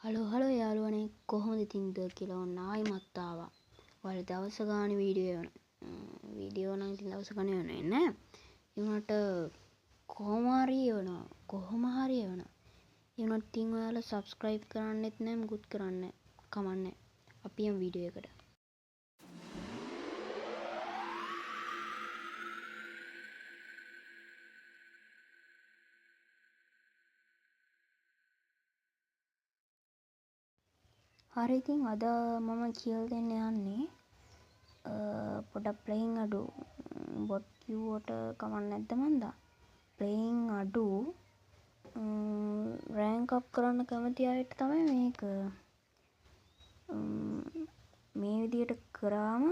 Hello යාළුවනේ කොහොමද ඉතින් කියලා ඔන්න ආයිමත් ආවා. ඔයාලා දවස ගානේ වීඩියෝ නම් ඉතින් දවස ගානේ යන්නේ නැහැ. ඒ වුණාට කොහොම හරි එවනවා. ඒ වුණාට ඉතින් ඔයාලා subscribe කරන්නෙත් නැහැ මුකුත් කරන්නේ නැහැ. කමන්නේ. අපි යමු වීඩියෝ එකට. හරි ඉතින් අද මම කියලා දෙන්න යන්නේ පොඩක් ප්ලේයින් අඩු බොට් කිව්වට කමක් නැද්ද මන්දා ප්ලේයින් අඩු රෑන්ක් අප් කරන්න කැමති අයට තමයි මේක මේ විදියට කරාම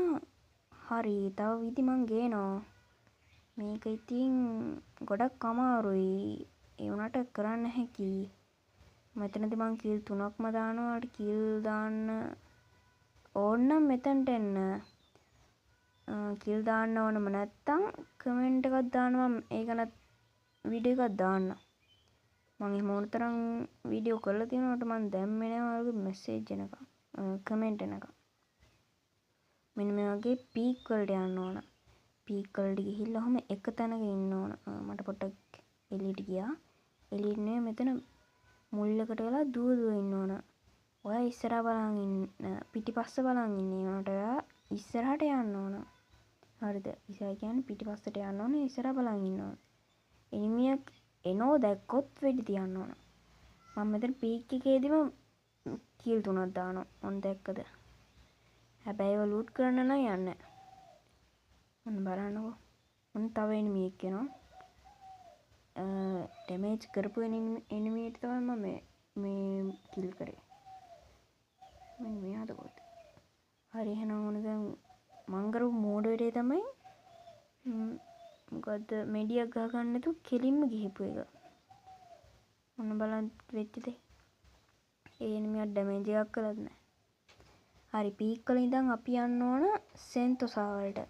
හරි තව විදි මං ගේනවා මේක ඉතින් ගොඩක් අමාරුයි ඒ වුණාට කරන්න හැකි මෙතනදි මං කිල් 3ක්ම දානවා ඔයාලට කිල් දාන්න ඕන නම් මෙතනට එන්න කිල් දාන්න ඕනම නැත්තම් කමෙන්ට් එකක් දානවා ඒ ගැන වීඩියෝ එකක් දාන්න මං එහෙම ඕන තරම් වීඩියෝ කරලා තියෙනවට මං දැම්මේ නෑ ඔයාලගේ මැසේජ් එනකම් කමෙන්ට් එනකම් මෙන්න මේ වගේ පීක් වලට යන්න ඕන පීක් වලට ගිහිල්ලා ඔහම එක තැනක ඉන්න ඕන මට පොඩ්ඩක් එළියට ගියා එළියට නෙවෙයි මෙතන මුල් එකට වෙලා දුව ඉන්න ඕන ඔයා ඉස්සරහා බලන් ඉන්න පිටිපස්ස බලන් ඉන්නේ උනට ඔයා ඉස්සරහට යන්න ඕන හරිද ඉස්සරහ කියන්නේ පිටිපස්සට යන්න ඕන ඉස්සරහා බලන් ඉන්න ඕන එනිමියක් එනෝ දැක්කොත් වෙඩි තියන්න ඕන මම මෙතන පීක් එකේදීම කීල් 3ක් දානවා ඔන්න දැක්කද හැබැයි ඒව ලූට් කරන්න නම් යන්නේ ඔන්න බලන්නකෝ ඔන්න තව එනිමියෙක් එනවා ඩැමේජ් කරපු එනිමියට තමයි මම මේ කිල් කරේ මෙන්න මෙයාද කොහෙද හරි එහෙනම් ඕන දැන් මං කරපු මෝඩ වැඩේ තමයි මොකද්ද මෙඩියක් ගහගන්න නැතුව කෙලින්ම ගිහපු එක ඔන්න බලන්න වෙච්ච දේ ඒ එනිමියට ඩැමේජ් එකක් කළත් නැහැ හරි පීක් වල ඉඳන් අපි යන්න ඕන සෙන්තොසා වලට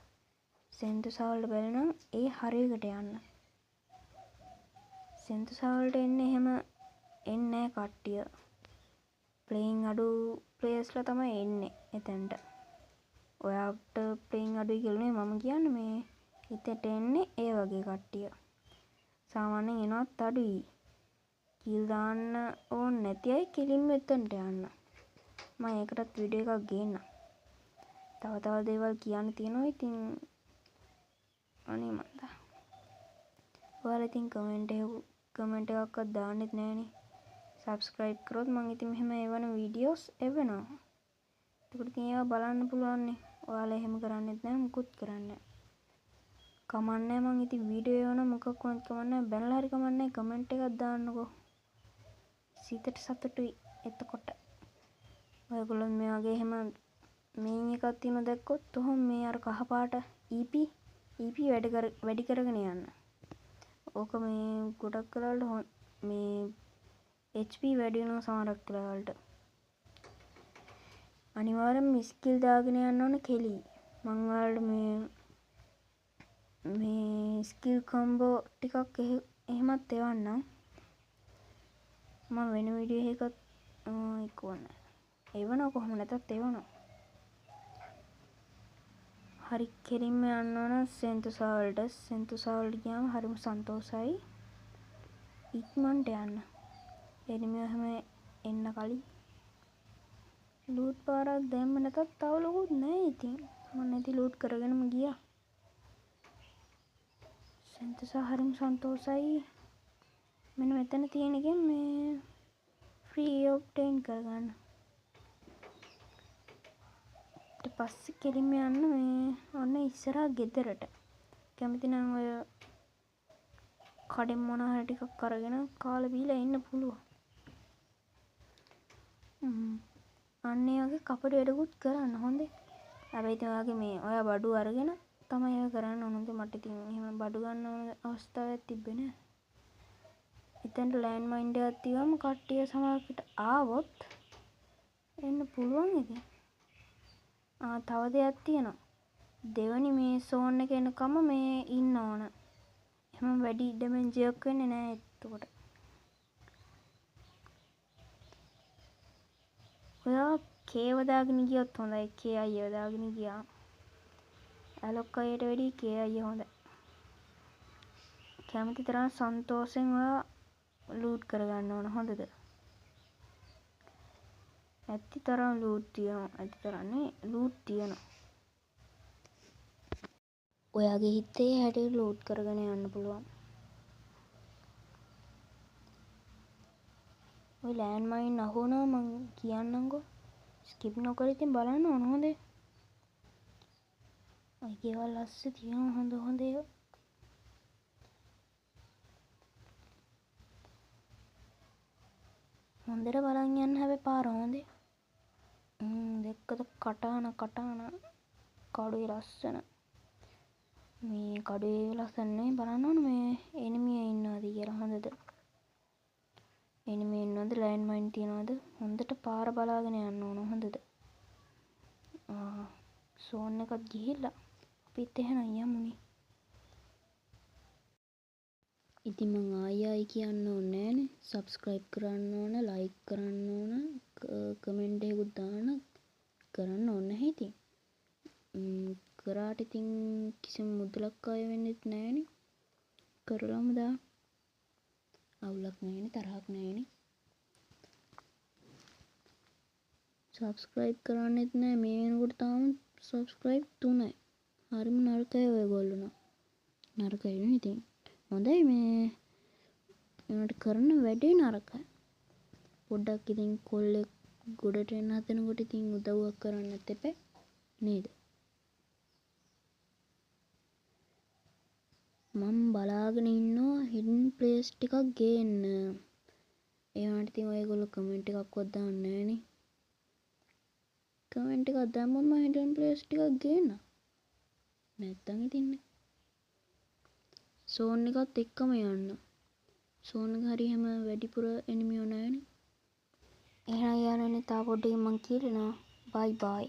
සෙන්තොසා වලට බැලුනම් ඒ හරියකට යන්න සෙන්තොසා වලට එන්නේ එහෙම එන්නේ නැහැ කට්ටිය ප්ලේයින් අඩු ප්ලේයර්ස්ලා තමයි එන්නේ එතනට ඔයාට ප්ලේයින් අඩුයි කියලා නේ මම කියන්නේ මේ හිතට එන්නේ ඒ වගේ කට්ටිය සාමාන්‍යයෙන් එනවත් අඩුයි කිල් දාන්න ඕන නැති අය කෙලින්ම එතනට යන්න මම ඒකටත් වීඩියෝ එකක් ගේන්නම් තව දේවල් කියන්න තියෙනවා ඉතින් අනේ මන්දා ඔයාලා ඉතින් කමෙන්ට් එකක්වත් දාන්නෙත් නෑනේ subscribe කරොත් මම ඉතින් මෙහෙම එවන වීඩියෝස් එවනවා එතකොට ඉතින් ඒවා බලන්න පුළුවන් නේ ඔයාලා එහෙම කරන්නෙත් නෑ මුකුත් කරන්නේ කමන්නේ මං ඉතින් වීඩියෝ එවන මොකක් වුණත් කමන්නේ බැනලා හරි කමන්නේ කමෙන්ට් එකක් දාන්නකෝ සිතට සතුටුයි එතකොට ඔයගොල්ලෝ මේ වගේ එහෙම මේන් එකක් තියෙන දැක්කොත් ඔහොම මේ අර කහ පාට EP වැඩි කරගෙන යන්න ඕක මේ ගොඩක් වෙලාවලට මේ HP වැඩි වෙනවා සමහරක් වෙලාවලට අනිවාර්යෙන්ම ස්කිල් දාගෙන යන්න ඕන කෙලි මං ඔයාලට මේ ස්කිල් කොම්බෝ ටිකක් එහෙමත් එවන්නම් මම වෙන වීඩියෝ එකක් එක්කවන්න එවනවා කොහොම නැතත් එවනවා හරි කෙලින්ම යන්න ඕන සෙන්තොසා වලට ගියාම හරිම සන්තෝසයි ඉක්මනට යන්න එනිමිය හැම එන්න කලින් ලූට් පාරක් දැම්ම නැතත් තව ලොකුත් නෑ ඉතින් මම නැති ලූට් කරගෙනම ගියා සෙන්තොසා හරිම සන්තෝසයි මෙන්න මෙතන තියෙන එකෙන් මේ ෆ්‍රී ඔබ්ටේන් කරගන්න ඊට පස්සේ කෙලින්ම යන්න මේ ඔන්න ඉස්සරහා ගෙදරට කැමති නම් ඔය කඩෙන් මොන හරි ටිකක් අරගෙන කාලා බීලා ඉන්න පුළුවන් අන්න ඒ වගේ කපටි වැඩකුත් කරන්න හොඳේ හැබැයි ඉතින් ඔයාගේ මේ ඔයා බඩු අරගෙන තමයි ඒක කරන්න ඕනේ මට ඉතින් එහෙම බඩු ගන්න ඕන අවස්ථාවක් තිබ්බේ නෑ එතනට ලෑන්ඩ් මයින් එකක් තියවම කට්ටිය සමහරකට ආවොත් එන්න පුළුවන් ඉතින් තව දෙයක් තියෙනවා දෙවනි මේ සෝන් එක එනකම මේ ඉන්න ඕන එහෙම වැඩි ඩැමේජ් එකක් වෙන්නේ නෑ එතකොට ඔයා කේව දාගෙන ගියොත් හොඳයි. කේ අයියව දාගෙන ගියා. ඇලොක් අයියට වැඩිය කේ අයියා හොඳයි. කැමති තරම් සන්තෝෂෙන් ඔයා ලූට් කරගන්න ඕන. හොඳද? ඇති තරම් ලූට් තියෙනවා. ඇති තරම් නේ ලූට් තියෙනවා. ඔයාගේ හිතේ හැටියට ලූට් කරගෙන යන්න පුළුවන්. ඔය ලෑන්ඩ් මයින් අහුවනවා මං කියන්නම්කෝ. ස්කිප් නොකර ඉතින් බලන්න ඕන හොඳේ. ඔය ගෙවල් අස්සේ තියෙනවා හොඳ හොඳ ඒවා. හොඳට බලන් යන්න හැබැයි පාර හොඳේ. දෙක්කද කටහන කඩුවේ ලස්සන. මේ කඩුවේ ලස්සන නේ බලන්න ඕන මේ එනිමිය ඉන්නවද කියලා හොඳද? එනිමිය ඉන්නවද ලෑන්ඩ් මයින් තියනවද? හොඳට පාර බලාගෙන යන්න ඕන හොඳද? සෝන් එකත් ගිහිල්ලා අපිත් එහෙනම් යමුනේ. ඉතින් මං ආයි කියන්න ඕනේ නෑනේ. සබ්ස්ක්‍රයිබ් කරන්න ඕන, ලයික් කරන්න ඕන, කමෙන්ට් එකකුත් දාන්න කරන්න ඕන නැහැ ඉතින්. කරාට ඉතින් කිසිම මුදලක් ආය වෙන්නෙත් නෑනේ. කරලම දාන්න. අවුලක් නෑනේ, තරහක් නෑනේ. සබ්ස්ක්‍රයිබ් කරන්නෙත් නෑ මේ වෙනකොට තාම සබ්ස්ක්‍රයිබ් 3යි. හරිම නරකයි ඔයගොල්ලෝ නම්. නරකයි නේ ඉතින්. හොඳයි මේ ඒකට කරන වැඩේ නරකයි. පොඩ්ඩක් ඉතින් කොල්ලෙක් ගොඩට එන්න හදනකොට ඉතින් උදව්වක් කරන්නත් එපා නේද? මම බලාගෙන ඉන්නවා හිඩන් ප්ලේස් ටිකක් ගේන්න. ඒ වුණාට ඉතින් ඔයගොල්ලෝ කමෙන්ට් එකක්වත් දාන්නේ නෑනේ. කමෙන්ට් එකක් දැම්මොත් මම හිඩන් ප්ලේස් ටිකක් ගේන්න. නැත්තම් ඉතින් සෝන් එකත් එක්කම යන්න. සෝන් එක හරි හැම වැඩිපුර එනිමියෝ නෑනේ. එහෙනම් යාළුවනේ තා පොඩ්ඩකින් මං කියනවා. බයි බයි.